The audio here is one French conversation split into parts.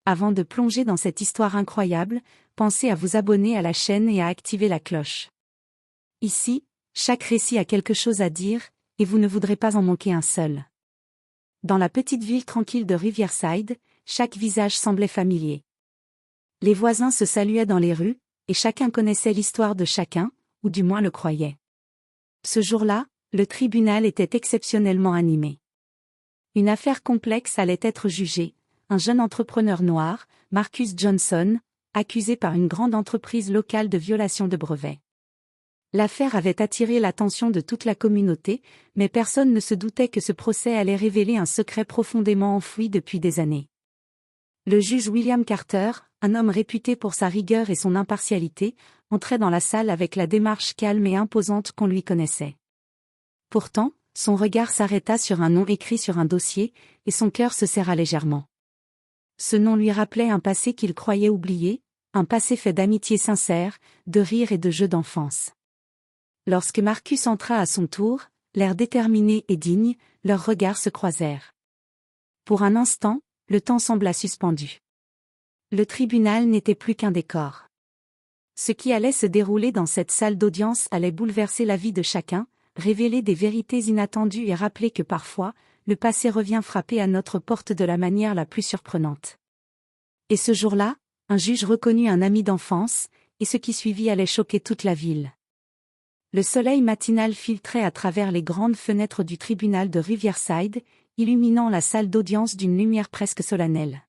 Avant de plonger dans cette histoire incroyable, pensez à vous abonner à la chaîne et à activer la cloche. Ici, chaque récit a quelque chose à dire, et vous ne voudrez pas en manquer un seul. Dans la petite ville tranquille de Riverside, chaque visage semblait familier. Les voisins se saluaient dans les rues, et chacun connaissait l'histoire de chacun, ou du moins le croyait. Ce jour-là, le tribunal était exceptionnellement animé. Une affaire complexe allait être jugée. Un jeune entrepreneur noir, Marcus Johnson, accusé par une grande entreprise locale de violation de brevets. L'affaire avait attiré l'attention de toute la communauté, mais personne ne se doutait que ce procès allait révéler un secret profondément enfoui depuis des années. Le juge William Carter, un homme réputé pour sa rigueur et son impartialité, entrait dans la salle avec la démarche calme et imposante qu'on lui connaissait. Pourtant, son regard s'arrêta sur un nom écrit sur un dossier, et son cœur se serra légèrement. Ce nom lui rappelait un passé qu'il croyait oublié, un passé fait d'amitié sincère, de rire et de jeux d'enfance. Lorsque Marcus entra à son tour, l'air déterminé et digne, leurs regards se croisèrent. Pour un instant, le temps sembla suspendu. Le tribunal n'était plus qu'un décor. Ce qui allait se dérouler dans cette salle d'audience allait bouleverser la vie de chacun, révéler des vérités inattendues et rappeler que parfois, le passé revient frapper à notre porte de la manière la plus surprenante. Et ce jour-là, un juge reconnut un ami d'enfance, et ce qui suivit allait choquer toute la ville. Le soleil matinal filtrait à travers les grandes fenêtres du tribunal de Riverside, illuminant la salle d'audience d'une lumière presque solennelle.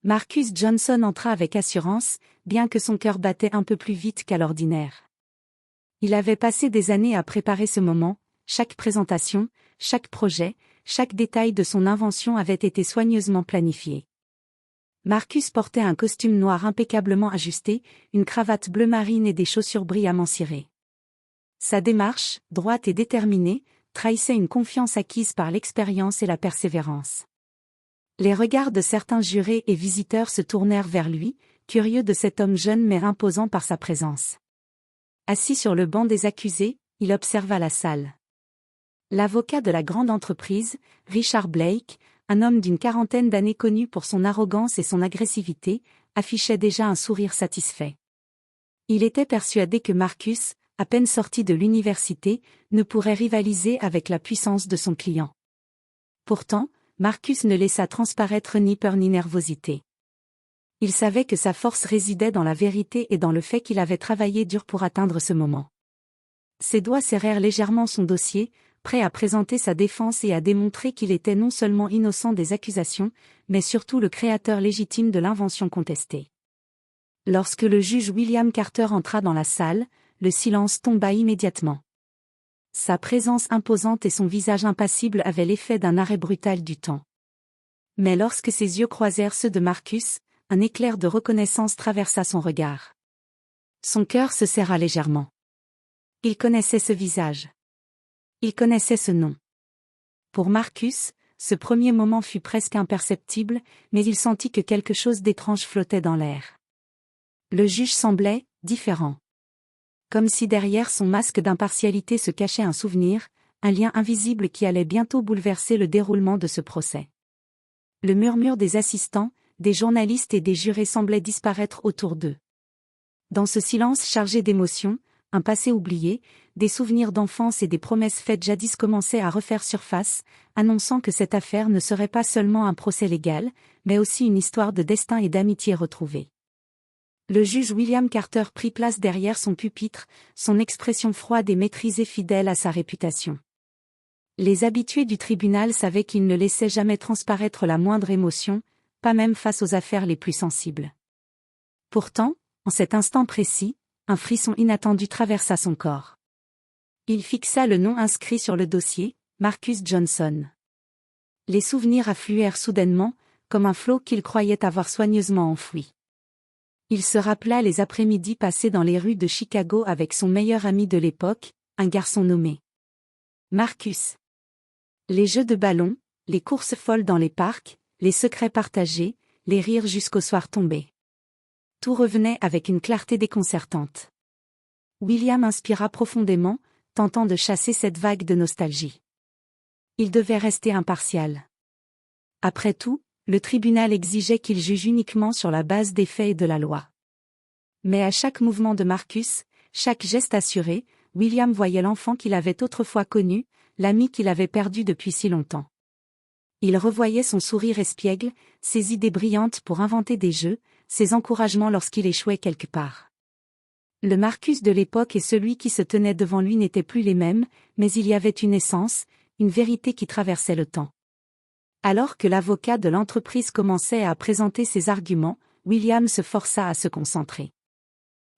Marcus Johnson entra avec assurance, bien que son cœur battait un peu plus vite qu'à l'ordinaire. Il avait passé des années à préparer ce moment, chaque présentation, chaque projet, chaque détail de son invention avait été soigneusement planifié. Marcus portait un costume noir impeccablement ajusté, une cravate bleu marine et des chaussures brillamment cirées. Sa démarche, droite et déterminée, trahissait une confiance acquise par l'expérience et la persévérance. Les regards de certains jurés et visiteurs se tournèrent vers lui, curieux de cet homme jeune mais imposant par sa présence. Assis sur le banc des accusés, il observa la salle. L'avocat de la grande entreprise, Richard Blake, un homme d'une quarantaine d'années connu pour son arrogance et son agressivité, affichait déjà un sourire satisfait. Il était persuadé que Marcus, à peine sorti de l'université, ne pourrait rivaliser avec la puissance de son client. Pourtant, Marcus ne laissa transparaître ni peur ni nervosité. Il savait que sa force résidait dans la vérité et dans le fait qu'il avait travaillé dur pour atteindre ce moment. Ses doigts serrèrent légèrement son dossier, prêt à présenter sa défense et à démontrer qu'il était non seulement innocent des accusations, mais surtout le créateur légitime de l'invention contestée. Lorsque le juge William Carter entra dans la salle, le silence tomba immédiatement. Sa présence imposante et son visage impassible avaient l'effet d'un arrêt brutal du temps. Mais lorsque ses yeux croisèrent ceux de Marcus, un éclair de reconnaissance traversa son regard. Son cœur se serra légèrement. Il connaissait ce visage. Il connaissait ce nom. Pour Marcus, ce premier moment fut presque imperceptible, mais il sentit que quelque chose d'étrange flottait dans l'air. Le juge semblait différent. Comme si derrière son masque d'impartialité se cachait un souvenir, un lien invisible qui allait bientôt bouleverser le déroulement de ce procès. Le murmure des assistants, des journalistes et des jurés semblait disparaître autour d'eux. Dans ce silence chargé d'émotions, un passé oublié, des souvenirs d'enfance et des promesses faites jadis commençaient à refaire surface, annonçant que cette affaire ne serait pas seulement un procès légal, mais aussi une histoire de destin et d'amitié retrouvée. Le juge William Carter prit place derrière son pupitre, son expression froide et maîtrisée fidèle à sa réputation. Les habitués du tribunal savaient qu'il ne laissait jamais transparaître la moindre émotion, pas même face aux affaires les plus sensibles. Pourtant, en cet instant précis, un frisson inattendu traversa son corps. Il fixa le nom inscrit sur le dossier, Marcus Johnson. Les souvenirs affluèrent soudainement, comme un flot qu'il croyait avoir soigneusement enfoui. Il se rappela les après-midi passés dans les rues de Chicago avec son meilleur ami de l'époque, un garçon nommé Marcus. Les jeux de ballon, les courses folles dans les parcs, les secrets partagés, les rires jusqu'au soir tombé. Tout revenait avec une clarté déconcertante. William inspira profondément, tentant de chasser cette vague de nostalgie. Il devait rester impartial. Après tout, le tribunal exigeait qu'il juge uniquement sur la base des faits et de la loi. Mais à chaque mouvement de Marcus, chaque geste assuré, William voyait l'enfant qu'il avait autrefois connu, l'ami qu'il avait perdu depuis si longtemps. Il revoyait son sourire espiègle, ses idées brillantes pour inventer des jeux, ses encouragements lorsqu'il échouait quelque part. Le Marcus de l'époque et celui qui se tenait devant lui n'étaient plus les mêmes, mais il y avait une essence, une vérité qui traversait le temps. Alors que l'avocat de l'entreprise commençait à présenter ses arguments, William se força à se concentrer.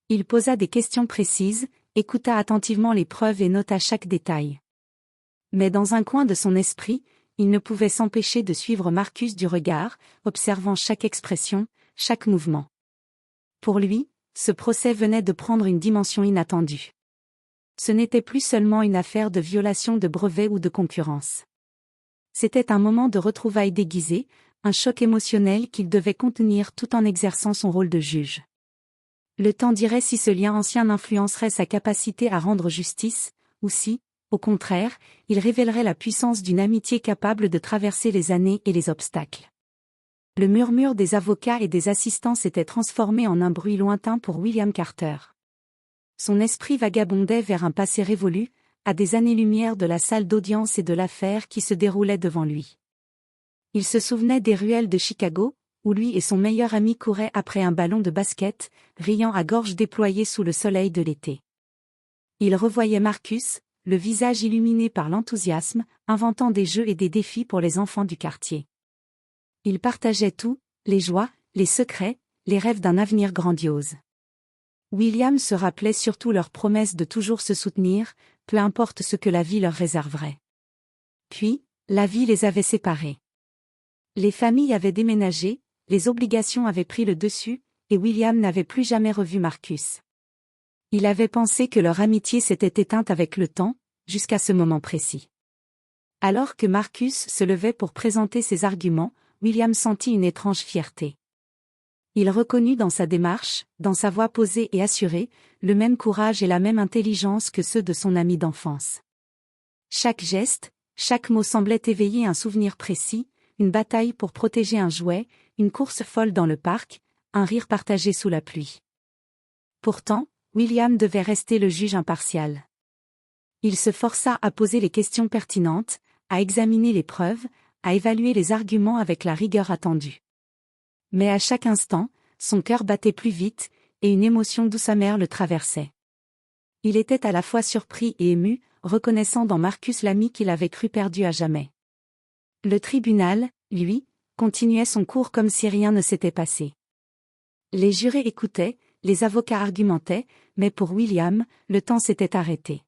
Il posa des questions précises, écouta attentivement les preuves et nota chaque détail. Mais dans un coin de son esprit, il ne pouvait s'empêcher de suivre Marcus du regard, observant chaque expression, chaque mouvement. Pour lui, ce procès venait de prendre une dimension inattendue. Ce n'était plus seulement une affaire de violation de brevet ou de concurrence. C'était un moment de retrouvailles déguisées, un choc émotionnel qu'il devait contenir tout en exerçant son rôle de juge. Le temps dirait si ce lien ancien influencerait sa capacité à rendre justice, ou si, au contraire, il révélerait la puissance d'une amitié capable de traverser les années et les obstacles. Le murmure des avocats et des assistants s'était transformé en un bruit lointain pour William Carter. Son esprit vagabondait vers un passé révolu, à des années-lumière de la salle d'audience et de l'affaire qui se déroulait devant lui. Il se souvenait des ruelles de Chicago, où lui et son meilleur ami couraient après un ballon de basket, riant à gorge déployée sous le soleil de l'été. Il revoyait Marcus, le visage illuminé par l'enthousiasme, inventant des jeux et des défis pour les enfants du quartier. Il partageait tout, les joies, les secrets, les rêves d'un avenir grandiose. William se rappelait surtout leur promesse de toujours se soutenir, peu importe ce que la vie leur réserverait. Puis, la vie les avait séparés. Les familles avaient déménagé, les obligations avaient pris le dessus, et William n'avait plus jamais revu Marcus. Il avait pensé que leur amitié s'était éteinte avec le temps, jusqu'à ce moment précis. Alors que Marcus se levait pour présenter ses arguments, William sentit une étrange fierté. Il reconnut dans sa démarche, dans sa voix posée et assurée, le même courage et la même intelligence que ceux de son ami d'enfance. Chaque geste, chaque mot semblait éveiller un souvenir précis, une bataille pour protéger un jouet, une course folle dans le parc, un rire partagé sous la pluie. Pourtant, William devait rester le juge impartial. Il se força à poser les questions pertinentes, à examiner les preuves, à évaluer les arguments avec la rigueur attendue. Mais à chaque instant, son cœur battait plus vite, et une émotion douce amère le traversait. Il était à la fois surpris et ému, reconnaissant dans Marcus l'ami qu'il avait cru perdu à jamais. Le tribunal, lui, continuait son cours comme si rien ne s'était passé. Les jurés écoutaient, les avocats argumentaient, mais pour William, le temps s'était arrêté.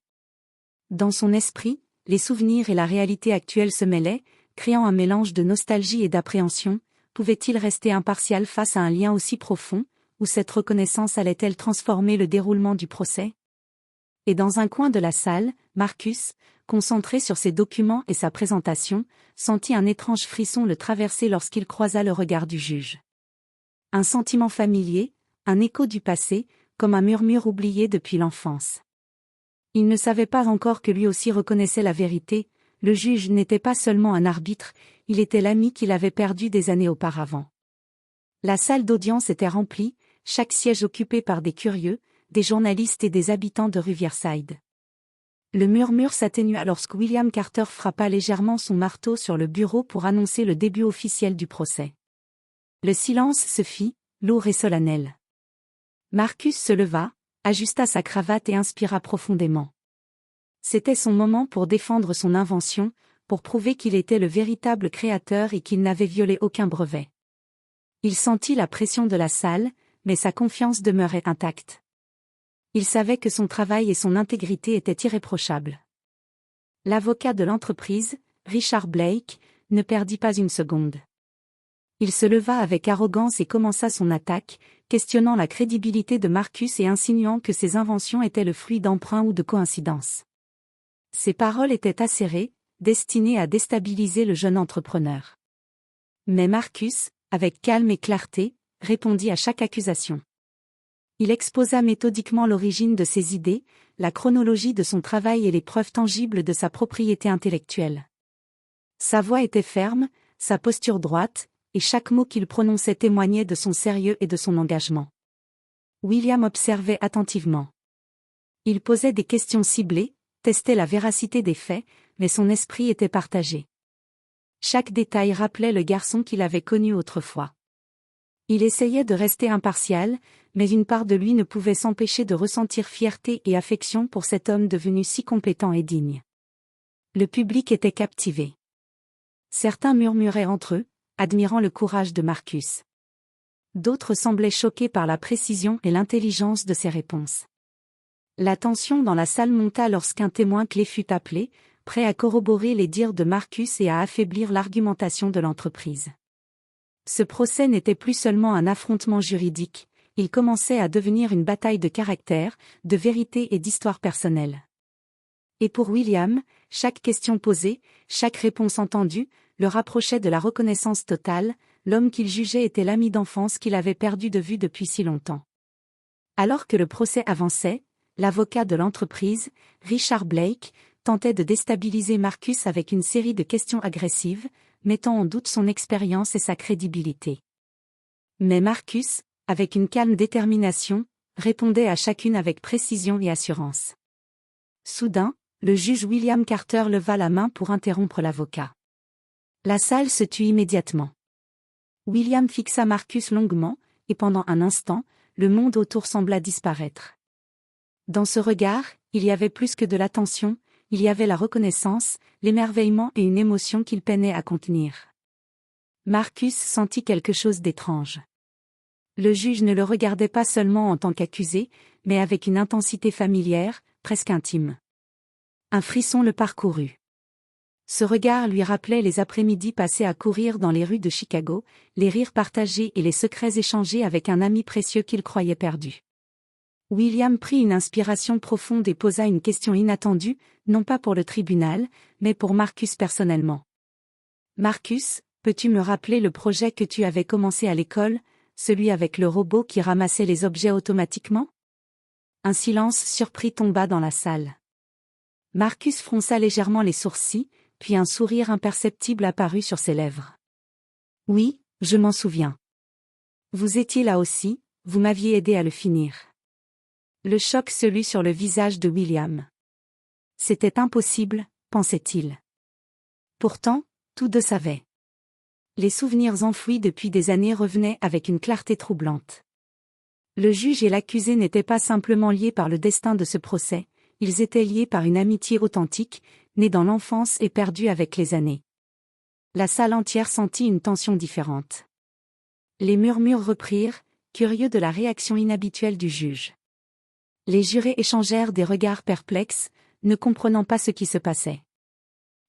Dans son esprit, les souvenirs et la réalité actuelle se mêlaient, créant un mélange de nostalgie et d'appréhension. Pouvait-il rester impartial face à un lien aussi profond, ou cette reconnaissance allait-elle transformer le déroulement du procès? Et dans un coin de la salle, Marcus, concentré sur ses documents et sa présentation, sentit un étrange frisson le traverser lorsqu'il croisa le regard du juge. Un sentiment familier, un écho du passé, comme un murmure oublié depuis l'enfance. Il ne savait pas encore que lui aussi reconnaissait la vérité, le juge n'était pas seulement un arbitre, il était l'ami qu'il avait perdu des années auparavant. La salle d'audience était remplie, chaque siège occupé par des curieux, des journalistes et des habitants de Riverside. Le murmure s'atténua lorsque William Carter frappa légèrement son marteau sur le bureau pour annoncer le début officiel du procès. Le silence se fit, lourd et solennel. Marcus se leva, ajusta sa cravate et inspira profondément. C'était son moment pour défendre son invention, pour prouver qu'il était le véritable créateur et qu'il n'avait violé aucun brevet. Il sentit la pression de la salle, mais sa confiance demeurait intacte. Il savait que son travail et son intégrité étaient irréprochables. L'avocat de l'entreprise, Richard Blake, ne perdit pas une seconde. Il se leva avec arrogance et commença son attaque, questionnant la crédibilité de Marcus et insinuant que ses inventions étaient le fruit d'emprunts ou de coïncidences. Ses paroles étaient acérées, destinées à déstabiliser le jeune entrepreneur. Mais Marcus, avec calme et clarté, répondit à chaque accusation. Il exposa méthodiquement l'origine de ses idées, la chronologie de son travail et les preuves tangibles de sa propriété intellectuelle. Sa voix était ferme, sa posture droite, et chaque mot qu'il prononçait témoignait de son sérieux et de son engagement. William observait attentivement. Il posait des questions ciblées, testait la véracité des faits, mais son esprit était partagé. Chaque détail rappelait le garçon qu'il avait connu autrefois. Il essayait de rester impartial, mais une part de lui ne pouvait s'empêcher de ressentir fierté et affection pour cet homme devenu si compétent et digne. Le public était captivé. Certains murmuraient entre eux, admirant le courage de Marcus. D'autres semblaient choqués par la précision et l'intelligence de ses réponses. La tension dans la salle monta lorsqu'un témoin clé fut appelé, prêt à corroborer les dires de Marcus et à affaiblir l'argumentation de l'entreprise. Ce procès n'était plus seulement un affrontement juridique, il commençait à devenir une bataille de caractère, de vérité et d'histoire personnelle. Et pour William, chaque question posée, chaque réponse entendue, le rapprochait de la reconnaissance totale, l'homme qu'il jugeait était l'ami d'enfance qu'il avait perdu de vue depuis si longtemps. Alors que le procès avançait, l'avocat de l'entreprise, Richard Blake, tentait de déstabiliser Marcus avec une série de questions agressives, mettant en doute son expérience et sa crédibilité. Mais Marcus, avec une calme détermination, répondait à chacune avec précision et assurance. Soudain, le juge William Carter leva la main pour interrompre l'avocat. La salle se tut immédiatement. William fixa Marcus longuement, et pendant un instant, le monde autour sembla disparaître. Dans ce regard, il y avait plus que de l'attention, il y avait la reconnaissance, l'émerveillement et une émotion qu'il peinait à contenir. Marcus sentit quelque chose d'étrange. Le juge ne le regardait pas seulement en tant qu'accusé, mais avec une intensité familière, presque intime. Un frisson le parcourut. Ce regard lui rappelait les après-midi passés à courir dans les rues de Chicago, les rires partagés et les secrets échangés avec un ami précieux qu'il croyait perdu. William prit une inspiration profonde et posa une question inattendue, non pas pour le tribunal, mais pour Marcus personnellement. « Marcus, peux-tu me rappeler le projet que tu avais commencé à l'école, celui avec le robot qui ramassait les objets automatiquement ?» Un silence surpris tomba dans la salle. Marcus fronça légèrement les sourcils, puis un sourire imperceptible apparut sur ses lèvres. « Oui, je m'en souviens. Vous étiez là aussi, vous m'aviez aidé à le finir. » Le choc se lut sur le visage de William. C'était impossible, pensait-il. Pourtant, tous deux savaient. Les souvenirs enfouis depuis des années revenaient avec une clarté troublante. Le juge et l'accusé n'étaient pas simplement liés par le destin de ce procès, ils étaient liés par une amitié authentique, née dans l'enfance et perdue avec les années. La salle entière sentit une tension différente. Les murmures reprirent, curieux de la réaction inhabituelle du juge. Les jurés échangèrent des regards perplexes, ne comprenant pas ce qui se passait.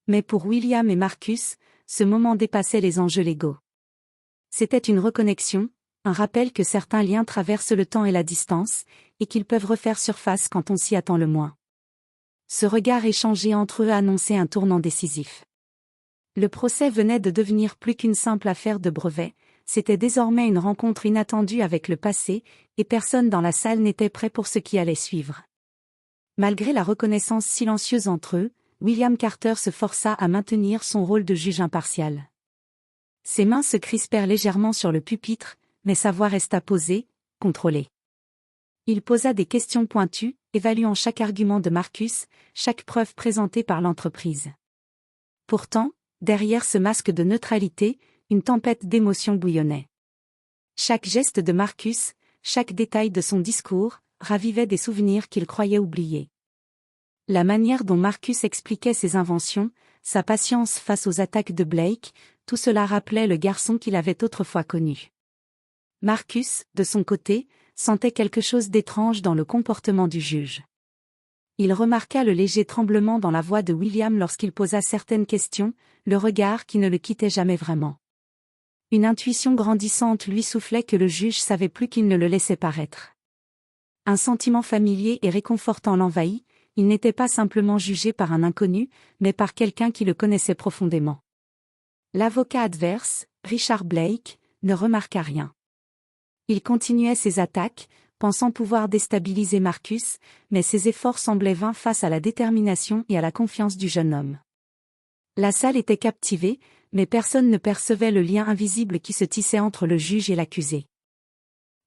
Mais pour William et Marcus, ce moment dépassait les enjeux légaux. C'était une reconnexion, un rappel que certains liens traversent le temps et la distance, et qu'ils peuvent refaire surface quand on s'y attend le moins. Ce regard échangé entre eux annonçait un tournant décisif. Le procès venait de devenir plus qu'une simple affaire de brevet, c'était désormais une rencontre inattendue avec le passé, et personne dans la salle n'était prêt pour ce qui allait suivre. Malgré la reconnaissance silencieuse entre eux, William Carter se força à maintenir son rôle de juge impartial. Ses mains se crispèrent légèrement sur le pupitre, mais sa voix resta posée, contrôlée. Il posa des questions pointues, évaluant chaque argument de Marcus, chaque preuve présentée par l'entreprise. Pourtant, derrière ce masque de neutralité, une tempête d'émotions bouillonnait. Chaque geste de Marcus, chaque détail de son discours, ravivait des souvenirs qu'il croyait oubliés. La manière dont Marcus expliquait ses inventions, sa patience face aux attaques de Blake, tout cela rappelait le garçon qu'il avait autrefois connu. Marcus, de son côté, sentait quelque chose d'étrange dans le comportement du juge. Il remarqua le léger tremblement dans la voix de William lorsqu'il posa certaines questions, le regard qui ne le quittait jamais vraiment. Une intuition grandissante lui soufflait que le juge savait plus qu'il ne le laissait paraître. Un sentiment familier et réconfortant l'envahit, il n'était pas simplement jugé par un inconnu, mais par quelqu'un qui le connaissait profondément. L'avocat adverse, Richard Blake, ne remarqua rien. Il continuait ses attaques, pensant pouvoir déstabiliser Marcus, mais ses efforts semblaient vains face à la détermination et à la confiance du jeune homme. La salle était captivée, Mais personne ne percevait le lien invisible qui se tissait entre le juge et l'accusé.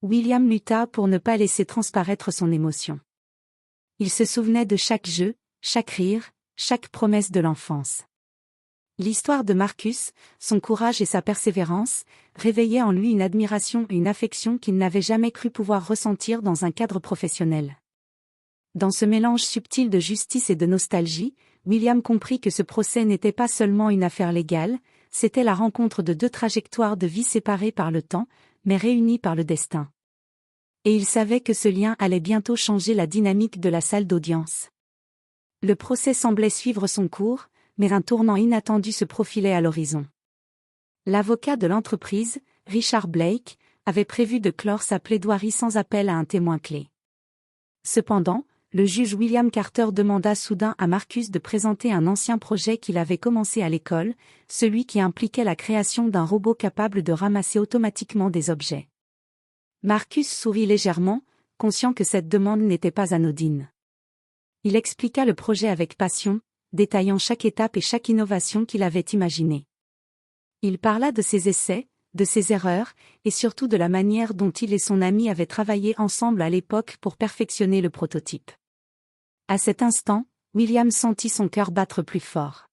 William lutta pour ne pas laisser transparaître son émotion. Il se souvenait de chaque jeu, chaque rire, chaque promesse de l'enfance. L'histoire de Marcus, son courage et sa persévérance, réveillaient en lui une admiration et une affection qu'il n'avait jamais cru pouvoir ressentir dans un cadre professionnel. Dans ce mélange subtil de justice et de nostalgie, William comprit que ce procès n'était pas seulement une affaire légale, c'était la rencontre de deux trajectoires de vie séparées par le temps, mais réunies par le destin. Et il savait que ce lien allait bientôt changer la dynamique de la salle d'audience. Le procès semblait suivre son cours, mais un tournant inattendu se profilait à l'horizon. L'avocat de l'entreprise, Richard Blake, avait prévu de clore sa plaidoirie sans appel à un témoin clé. Cependant, le juge William Carter demanda soudain à Marcus de présenter un ancien projet qu'il avait commencé à l'école, celui qui impliquait la création d'un robot capable de ramasser automatiquement des objets. Marcus sourit légèrement, conscient que cette demande n'était pas anodine. Il expliqua le projet avec passion, détaillant chaque étape et chaque innovation qu'il avait imaginée. Il parla de ses essais, de ses erreurs, et surtout de la manière dont il et son ami avaient travaillé ensemble à l'époque pour perfectionner le prototype. À cet instant, William sentit son cœur battre plus fort.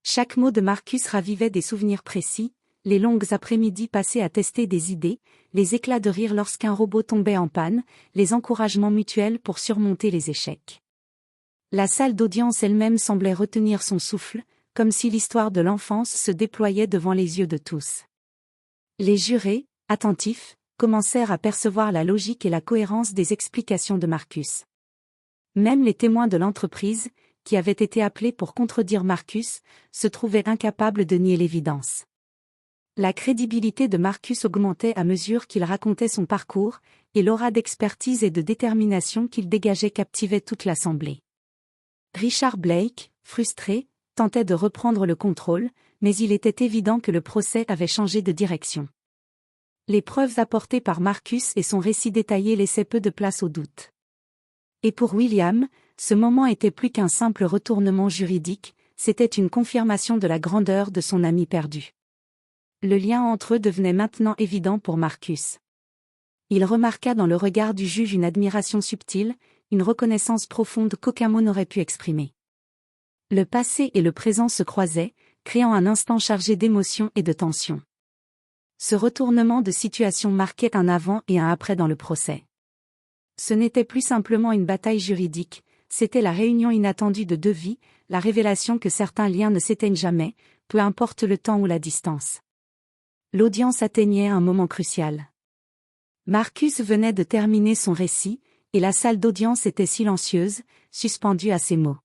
Chaque mot de Marcus ravivait des souvenirs précis, les longues après-midi passées à tester des idées, les éclats de rire lorsqu'un robot tombait en panne, les encouragements mutuels pour surmonter les échecs. La salle d'audience elle-même semblait retenir son souffle, comme si l'histoire de l'enfance se déployait devant les yeux de tous. Les jurés, attentifs, commencèrent à percevoir la logique et la cohérence des explications de Marcus. Même les témoins de l'entreprise, qui avaient été appelés pour contredire Marcus, se trouvaient incapables de nier l'évidence. La crédibilité de Marcus augmentait à mesure qu'il racontait son parcours, et l'aura d'expertise et de détermination qu'il dégageait captivait toute l'assemblée. Richard Blake, frustré, tentait de reprendre le contrôle, mais il était évident que le procès avait changé de direction. Les preuves apportées par Marcus et son récit détaillé laissaient peu de place au doute. Et pour William, ce moment était plus qu'un simple retournement juridique, c'était une confirmation de la grandeur de son ami perdu. Le lien entre eux devenait maintenant évident pour Marcus. Il remarqua dans le regard du juge une admiration subtile, une reconnaissance profonde qu'aucun mot n'aurait pu exprimer. Le passé et le présent se croisaient, créant un instant chargé d'émotion et de tension. Ce retournement de situation marquait un avant et un après dans le procès. Ce n'était plus simplement une bataille juridique, c'était la réunion inattendue de deux vies, la révélation que certains liens ne s'éteignent jamais, peu importe le temps ou la distance. L'audience atteignait un moment crucial. Marcus venait de terminer son récit, et la salle d'audience était silencieuse, suspendue à ses mots.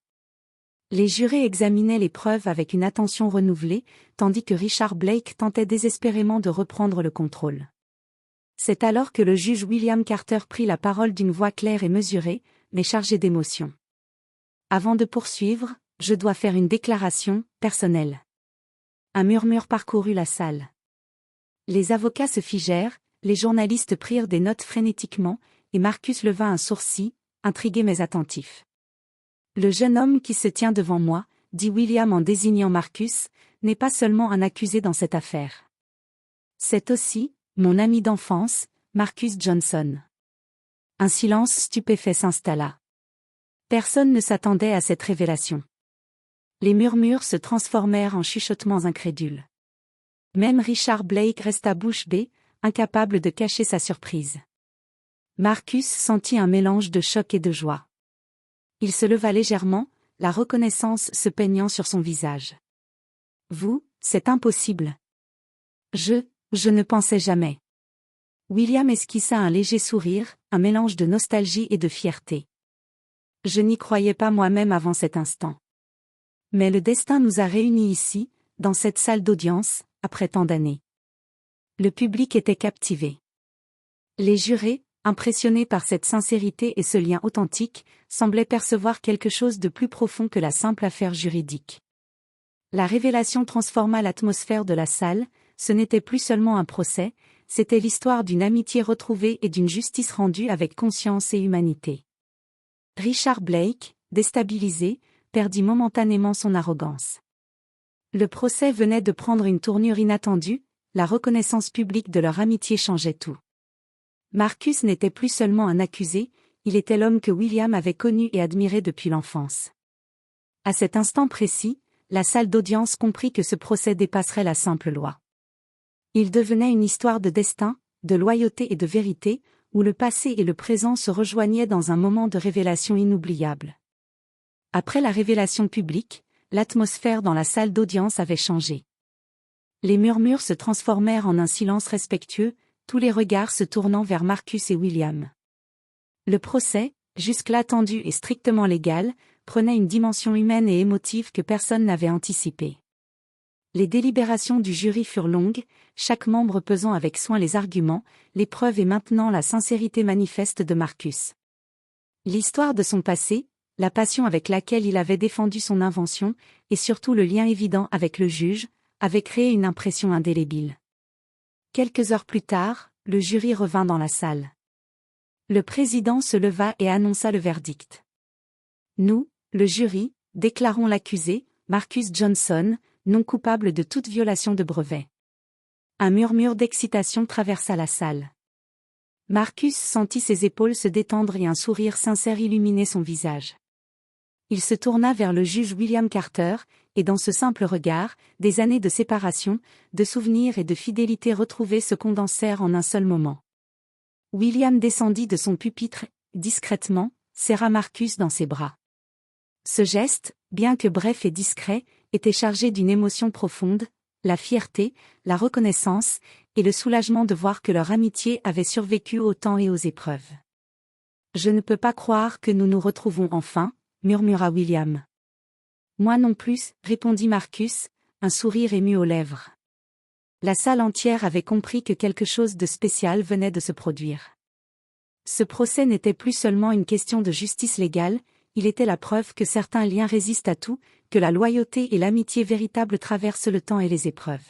Les jurés examinaient les preuves avec une attention renouvelée, tandis que Richard Blake tentait désespérément de reprendre le contrôle. C'est alors que le juge William Carter prit la parole d'une voix claire et mesurée, mais chargée d'émotion. Avant de poursuivre, je dois faire une déclaration personnelle. Un murmure parcourut la salle. Les avocats se figèrent, les journalistes prirent des notes frénétiquement, et Marcus leva un sourcil, intrigué mais attentif. Le jeune homme qui se tient devant moi, dit William en désignant Marcus, n'est pas seulement un accusé dans cette affaire. C'est aussi mon ami d'enfance, Marcus Johnson. Un silence stupéfait s'installa. Personne ne s'attendait à cette révélation. Les murmures se transformèrent en chuchotements incrédules. Même Richard Blake resta bouche bée, incapable de cacher sa surprise. Marcus sentit un mélange de choc et de joie. Il se leva légèrement, la reconnaissance se peignant sur son visage. « Vous, c'est impossible. »« Je ne pensais jamais. » William esquissa un léger sourire, un mélange de nostalgie et de fierté. « Je n'y croyais pas moi-même avant cet instant. Mais le destin nous a réunis ici, dans cette salle d'audience, après tant d'années. » Le public était captivé. Les jurés, impressionnés par cette sincérité et ce lien authentique, semblaient percevoir quelque chose de plus profond que la simple affaire juridique. La révélation transforma l'atmosphère de la salle, ce n'était plus seulement un procès, c'était l'histoire d'une amitié retrouvée et d'une justice rendue avec conscience et humanité. Richard Blake, déstabilisé, perdit momentanément son arrogance. Le procès venait de prendre une tournure inattendue, la reconnaissance publique de leur amitié changeait tout. Marcus n'était plus seulement un accusé, il était l'homme que William avait connu et admiré depuis l'enfance. À cet instant précis, la salle d'audience comprit que ce procès dépasserait la simple loi. Il devenait une histoire de destin, de loyauté et de vérité, où le passé et le présent se rejoignaient dans un moment de révélation inoubliable. Après la révélation publique, l'atmosphère dans la salle d'audience avait changé. Les murmures se transformèrent en un silence respectueux, tous les regards se tournant vers Marcus et William. Le procès, jusque-là tendu et strictement légal, prenait une dimension humaine et émotive que personne n'avait anticipée. Les délibérations du jury furent longues, chaque membre pesant avec soin les arguments, les preuves et maintenant la sincérité manifeste de Marcus. L'histoire de son passé, la passion avec laquelle il avait défendu son invention, et surtout le lien évident avec le juge, avaient créé une impression indélébile. Quelques heures plus tard, le jury revint dans la salle. Le président se leva et annonça le verdict. Nous, le jury, déclarons l'accusé, Marcus Johnson, non coupable de toute violation de brevet. Un murmure d'excitation traversa la salle. Marcus sentit ses épaules se détendre et un sourire sincère illuminer son visage. Il se tourna vers le juge William Carter, et dans ce simple regard, des années de séparation, de souvenirs et de fidélité retrouvés se condensèrent en un seul moment. William descendit de son pupitre, discrètement, serra Marcus dans ses bras. Ce geste, bien que bref et discret, était chargé d'une émotion profonde, la fierté, la reconnaissance, et le soulagement de voir que leur amitié avait survécu au temps et aux épreuves. « Je ne peux pas croire que nous nous retrouvons enfin », murmura William. « Moi non plus », répondit Marcus, un sourire ému aux lèvres. La salle entière avait compris que quelque chose de spécial venait de se produire. Ce procès n'était plus seulement une question de justice légale, il était la preuve que certains liens résistent à tout, que la loyauté et l'amitié véritable traversent le temps et les épreuves.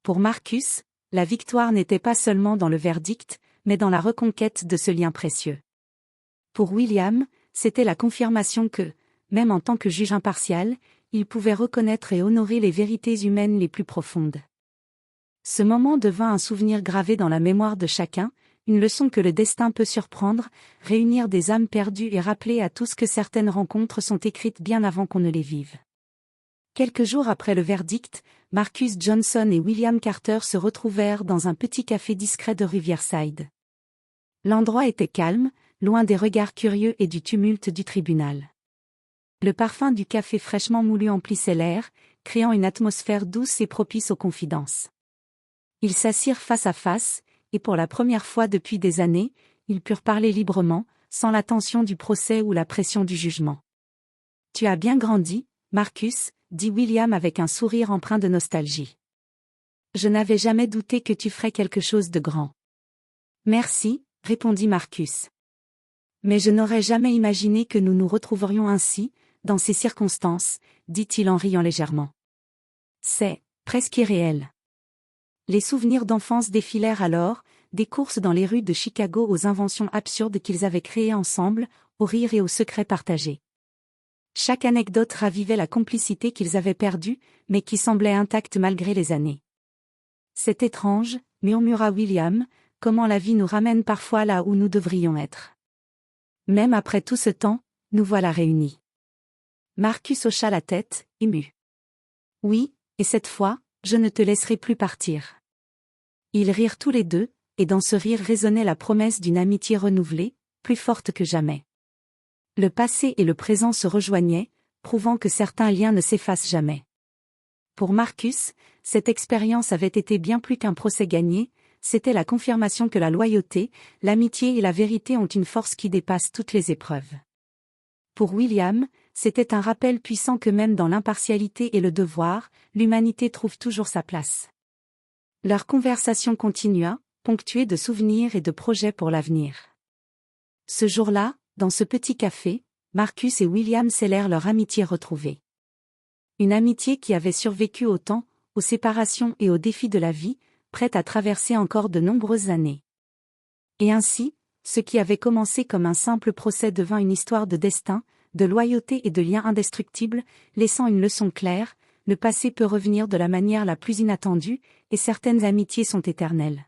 Pour Marcus, la victoire n'était pas seulement dans le verdict, mais dans la reconquête de ce lien précieux. Pour William, c'était la confirmation que, même en tant que juge impartial, il pouvait reconnaître et honorer les vérités humaines les plus profondes. Ce moment devint un souvenir gravé dans la mémoire de chacun, une leçon que le destin peut surprendre, réunir des âmes perdues et rappeler à tous que certaines rencontres sont écrites bien avant qu'on ne les vive. Quelques jours après le verdict, Marcus Johnson et William Carter se retrouvèrent dans un petit café discret de Riverside. L'endroit était calme, loin des regards curieux et du tumulte du tribunal. Le parfum du café fraîchement moulu emplissait l'air, créant une atmosphère douce et propice aux confidences. Ils s'assirent face à face, et pour la première fois depuis des années, ils purent parler librement, sans la tension du procès ou la pression du jugement. « Tu as bien grandi, Marcus », dit William avec un sourire empreint de nostalgie. « Je n'avais jamais douté que tu ferais quelque chose de grand. »« Merci », répondit Marcus. « Mais je n'aurais jamais imaginé que nous nous retrouverions ainsi, dans ces circonstances, » dit-il en riant légèrement. « C'est presque irréel. » Les souvenirs d'enfance défilèrent alors, des courses dans les rues de Chicago aux inventions absurdes qu'ils avaient créées ensemble, aux rires et aux secrets partagés. Chaque anecdote ravivait la complicité qu'ils avaient perdue, mais qui semblait intacte malgré les années. « C'est étrange, » murmura William, « comment la vie nous ramène parfois là où nous devrions être. Même après tout ce temps, nous voilà réunis. » Marcus hocha la tête, ému. « Oui, et cette fois, je ne te laisserai plus partir. » Ils rirent tous les deux, et dans ce rire résonnait la promesse d'une amitié renouvelée, plus forte que jamais. Le passé et le présent se rejoignaient, prouvant que certains liens ne s'effacent jamais. Pour Marcus, cette expérience avait été bien plus qu'un procès gagné, c'était la confirmation que la loyauté, l'amitié et la vérité ont une force qui dépasse toutes les épreuves. Pour William, c'était un rappel puissant que même dans l'impartialité et le devoir, l'humanité trouve toujours sa place. Leur conversation continua, ponctuée de souvenirs et de projets pour l'avenir. Ce jour-là, dans ce petit café, Marcus et William scellèrent leur amitié retrouvée. Une amitié qui avait survécu au temps, aux séparations et aux défis de la vie, prête à traverser encore de nombreuses années. Et ainsi, ce qui avait commencé comme un simple procès devint une histoire de destin, de loyauté et de liens indestructibles, laissant une leçon claire, le passé peut revenir de la manière la plus inattendue, et certaines amitiés sont éternelles.